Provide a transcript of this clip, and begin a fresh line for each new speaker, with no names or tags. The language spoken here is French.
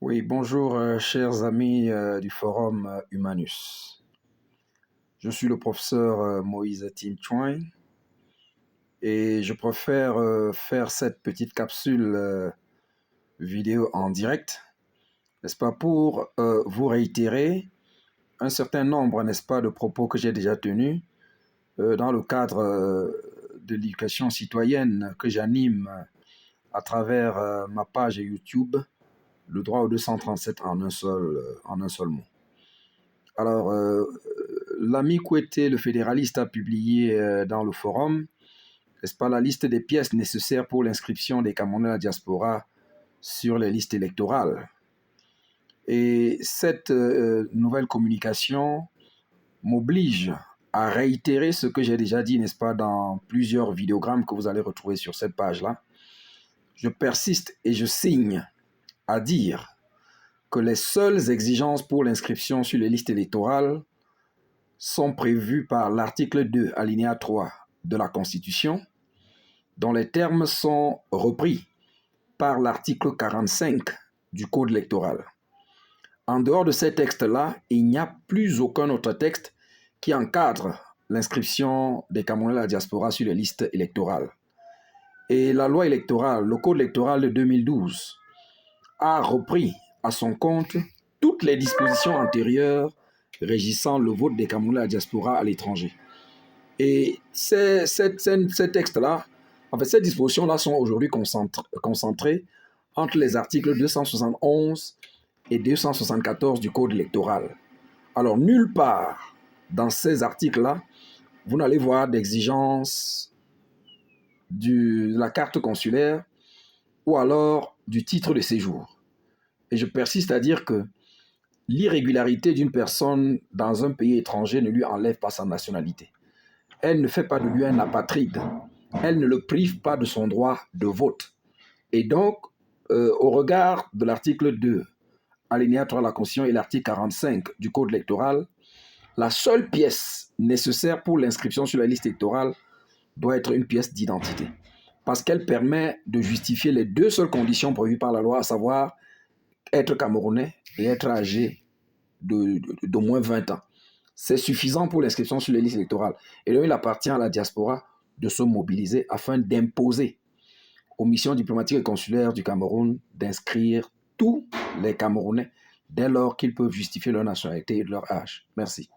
Oui, bonjour, chers amis du forum Humanus. Je suis le professeur Moïse Tim Chouin et je préfère faire cette petite capsule vidéo en direct, n'est-ce pas, pour vous réitérer un certain nombre, n'est-ce pas, de propos que j'ai déjà tenus dans le cadre de l'éducation citoyenne que j'anime à travers ma page YouTube, le droit au 237 en un seul mot. Alors, l'ami Kouete, le fédéraliste, a publié dans le forum, n'est-ce pas, la liste des pièces nécessaires pour l'inscription des Camerounais à la diaspora sur les listes électorales. Et cette nouvelle communication m'oblige à réitérer ce que j'ai déjà dit, n'est-ce pas, dans plusieurs vidéogrammes que vous allez retrouver sur cette page-là. Je persiste et je signe à dire que les seules exigences pour l'inscription sur les listes électorales sont prévues par l'article 2, alinéa 3 de la Constitution, dont les termes sont repris par l'article 45 du Code électoral. En dehors de ces textes-là, il n'y a plus aucun autre texte qui encadre l'inscription des Camerounais à la diaspora sur les listes électorales. Et la loi électorale, le Code électoral de 2012, a repris à son compte toutes les dispositions antérieures régissant le vote des Camerounais à la diaspora à l'étranger. Et ces textes-là, en fait, ces dispositions-là sont aujourd'hui concentrées entre les articles 271 et 274 du Code électoral. Alors, nulle part dans ces articles-là, vous n'allez voir d'exigence de la carte consulaire ou alors du titre de séjour. Et je persiste à dire que l'irrégularité d'une personne dans un pays étranger ne lui enlève pas sa nationalité. Elle ne fait pas de lui un apatride. Elle ne le prive pas de son droit de vote. Et donc, au regard de l'article 2, alinéa 3 de la Constitution et l'article 45 du Code électoral, la seule pièce nécessaire pour l'inscription sur la liste électorale doit être une pièce d'identité. Parce qu'elle permet de justifier les deux seules conditions prévues par la loi, à savoir être camerounais et être âgé d'au moins 20 ans. C'est suffisant pour l'inscription sur les listes électorales. Et donc, il appartient à la diaspora de se mobiliser afin d'imposer aux missions diplomatiques et consulaires du Cameroun d'inscrire tous les Camerounais dès lors qu'ils peuvent justifier leur nationalité et leur âge. Merci.